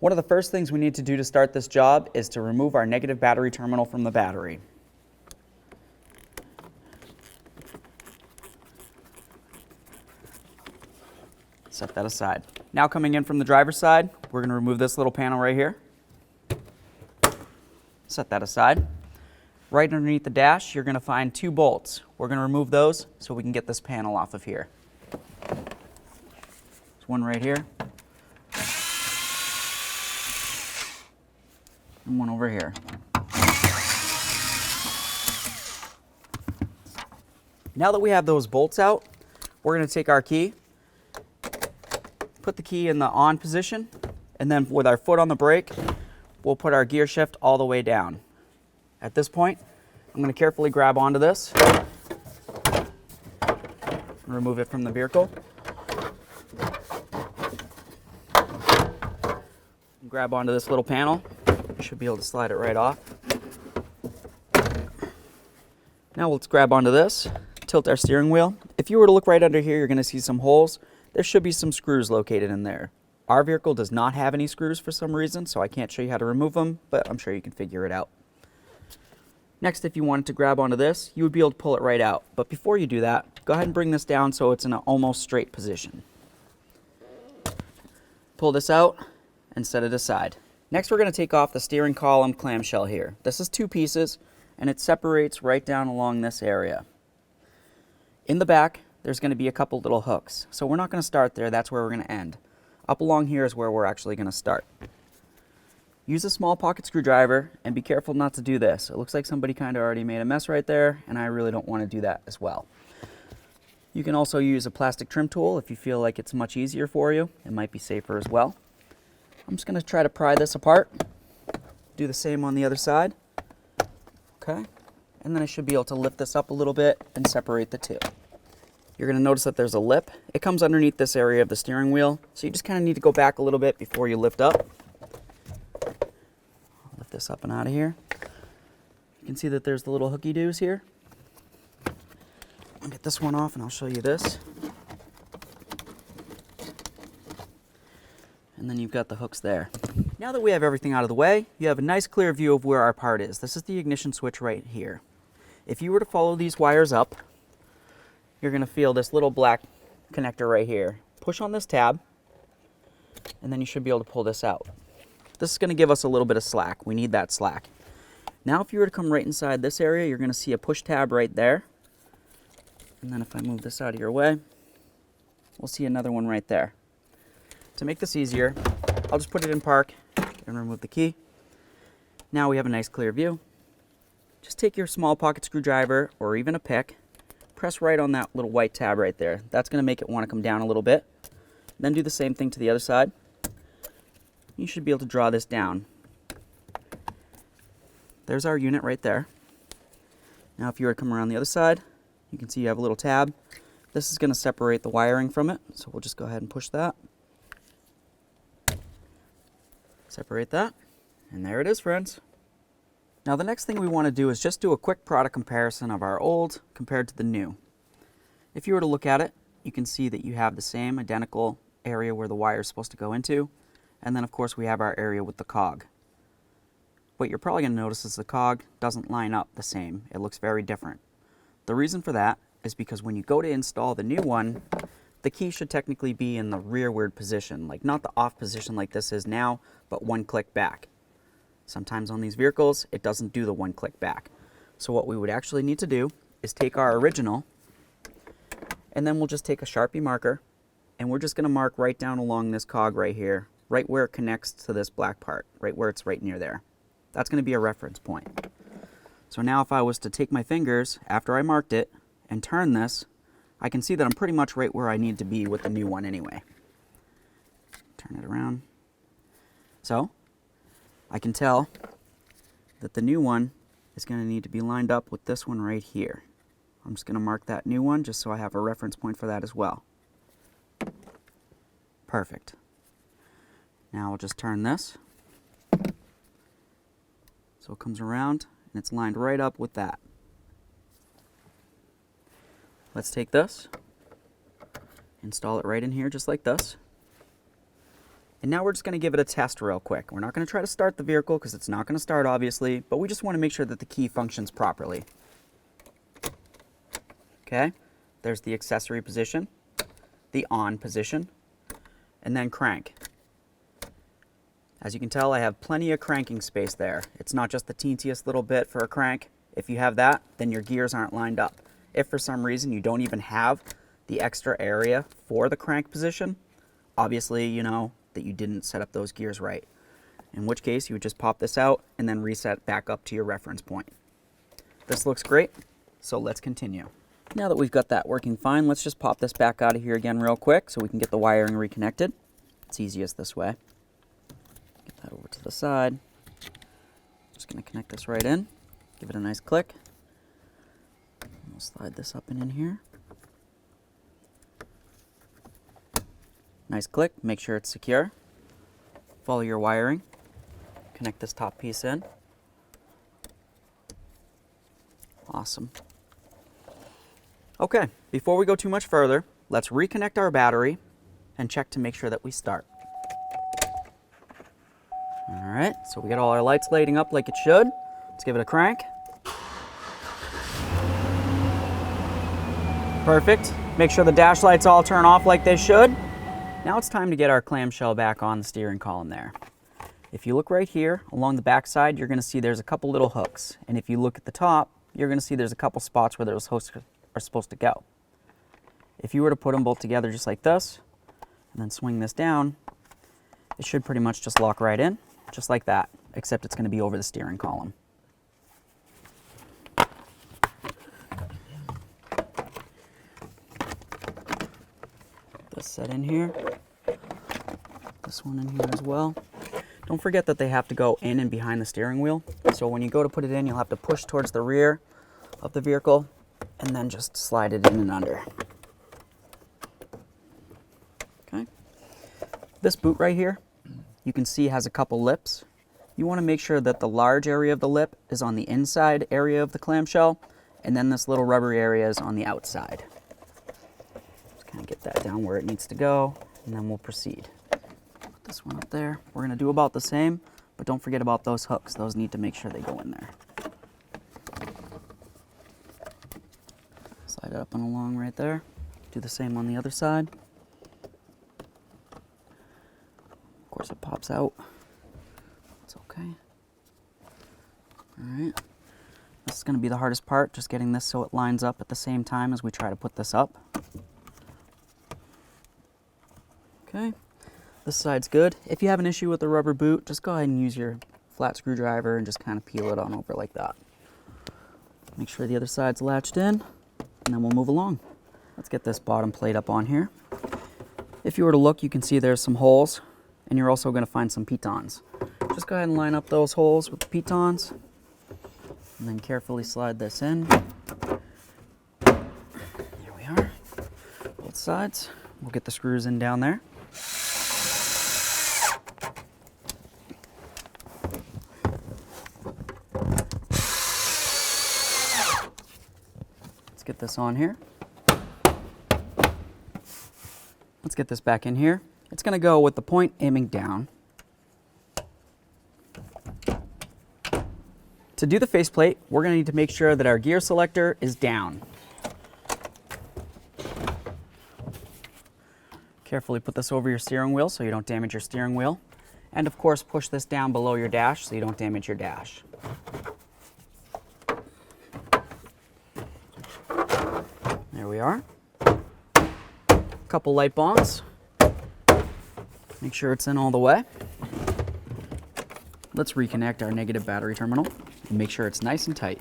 One of the first things we need to do to start this job is to remove our negative battery terminal from the battery. Set that aside. Now coming in from the driver's side, we're going to remove this little panel right here. Set that aside. Right underneath the dash, you're going to find 2 bolts. We're going to remove those so we can get this panel off of here. There's one right here. And one over here. Now that we have those bolts out, we're going to take our key, put the key in the on position, and then with our foot on the brake, we'll put our gear shift all the way down. At this point, I'm going to carefully grab onto this, remove it from the vehicle, grab onto this little panel. You should be able to slide it right off. Now let's grab onto this, tilt our steering wheel. If you were to look right under here, you're going to see some holes. There should be some screws located in there. Our vehicle does not have any screws for some reason, so I can't show you how to remove them, but I'm sure you can figure it out. Next, if you wanted to grab onto this, you would be able to pull it right out. But before you do that, go ahead and bring this down so it's in an almost straight position. Pull this out and set it aside. Next, we're going to take off the steering column clamshell here. This is 2 pieces, and it separates right down along this area. In the back, there's going to be a couple little hooks. So we're not going to start there, that's where we're going to end. Up along here is where we're actually going to start. Use a small pocket screwdriver and be careful not to do this. It looks like somebody kind of already made a mess right there, and I really don't want to do that as well. You can also use a plastic trim tool if you feel like it's much easier for you. It might be safer as well. I'm just going to try to pry this apart. Do the same on the other side. Okay. And then I should be able to lift this up a little bit and separate the 2. You're going to notice that there's a lip. It comes underneath this area of the steering wheel, so you just kind of need to go back a little bit before you lift up. Lift this up and out of here. You can see that there's the little hooky doos here. I'll get this one off and I'll show you this. And then you've got the hooks there. Now that we have everything out of the way, you have a nice clear view of where our part is. This is the ignition switch right here. If you were to follow these wires up, you're going to feel this little black connector right here. Push on this tab, and then you should be able to pull this out. This is going to give us a little bit of slack. We need that slack. Now if you were to come right inside this area, you're going to see a push tab right there. And then if I move this out of your way, we'll see another one right there. To make this easier, I'll just put it in park and remove the key. Now we have a nice clear view. Just take your small pocket screwdriver or even a pick, press right on that little white tab right there. That's going to make it want to come down a little bit. Then do the same thing to the other side. You should be able to draw this down. There's our unit right there. Now if you were to come around the other side, you can see you have a little tab. This is going to separate the wiring from it, so we'll just go ahead and push that. Separate that, and there it is, friends. Now the next thing we want to do is just do a quick product comparison of our old compared to the new. If you were to look at it, you can see that you have the same identical area where the wire is supposed to go into, and then of course we have our area with the cog. What you're probably going to notice is the cog doesn't line up the same. It looks very different. The reason for that is because when you go to install the new one, the key should technically be in the rearward position, like not the off position like this is now, but 1 click back. Sometimes on these vehicles, it doesn't do the 1 click back. So what we would actually need to do is take our original, and then we'll just take a Sharpie marker, and we're just going to mark right down along this cog right here, right where it connects to this black part, right where it's right near there. That's going to be a reference point. So now if I was to take my fingers after I marked it and turn this, I can see that I'm pretty much right where I need to be with the new one anyway. Turn it around. So I can tell that the new one is going to need to be lined up with this one right here. I'm just going to mark that new one just so I have a reference point for that as well. Perfect. Now I'll just turn this. So it comes around and it's lined right up with that. Let's take this, install it right in here just like this. And now we're just going to give it a test real quick. We're not going to try to start the vehicle because it's not going to start, obviously, but we just want to make sure that the key functions properly. Okay, there's the accessory position, the on position, and then crank. As you can tell, I have plenty of cranking space there. It's not just the teensiest little bit for a crank. If you have that, then your gears aren't lined up. If for some reason you don't even have the extra area for the crank position, obviously you know that you didn't set up those gears right. In which case you would just pop this out and then reset back up to your reference point. This looks great, so let's continue. Now that we've got that working fine, let's just pop this back out of here again real quick so we can get the wiring reconnected. It's easiest this way. Get that over to the side. Just going to connect this right in. Give it a nice click. We'll slide this up and in here. Nice click. Make sure it's secure. Follow your wiring. Connect this top piece in. Awesome. Okay, before we go too much further, let's reconnect our battery and check to make sure that we start. All right, so we got all our lights lighting up like it should. Let's give it a crank. Perfect. Make sure the dash lights all turn off like they should. Now it's time to get our clamshell back on the steering column there. If you look right here along the back side, you're going to see there's a couple little hooks. And if you look at the top, you're going to see there's a couple spots where they're supposed to go. If you were to put them both together just like this, and then swing this down, it should pretty much just lock right in, just like that, except it's going to be over the steering column. This set in here, this one in here as well. Don't forget that they have to go in and behind the steering wheel. So when you go to put it in, you'll have to push towards the rear of the vehicle and then just slide it in and under. Okay. This boot right here, you can see has a couple lips. You want to make sure that the large area of the lip is on the inside area of the clamshell, and then this little rubbery area is on the outside. Just kind of get that down where it needs to go, and then we'll proceed. Put this one up there. We're going to do about the same, but don't forget about those hooks. Those need to make sure they go in there. Slide it up and along right there. Do the same on the other side. Of course it pops out. It's okay. Alright. This is going to be the hardest part, just getting this so it lines up at the same time as we try to put this up. Okay. This side's good. If you have an issue with the rubber boot, just go ahead and use your flat screwdriver and just kind of peel it on over like that. Make sure the other side's latched in, and then we'll move along. Let's get this bottom plate up on here. If you were to look, you can see there's some holes, and you're also going to find some pitons. Just go ahead and line up those holes with the pitons, and then carefully slide this in. There we are. Both sides. We'll get the screws in down there. Let's get this on here. Let's get this back in here. It's going to go with the point aiming down. To do the faceplate, we're going to need to make sure that our gear selector is down. Carefully put this over your steering wheel so you don't damage your steering wheel. And of course, push this down below your dash so you don't damage your dash. There we are. Couple light bonds. Make sure it's in all the way. Let's reconnect our negative battery terminal and make sure it's nice and tight.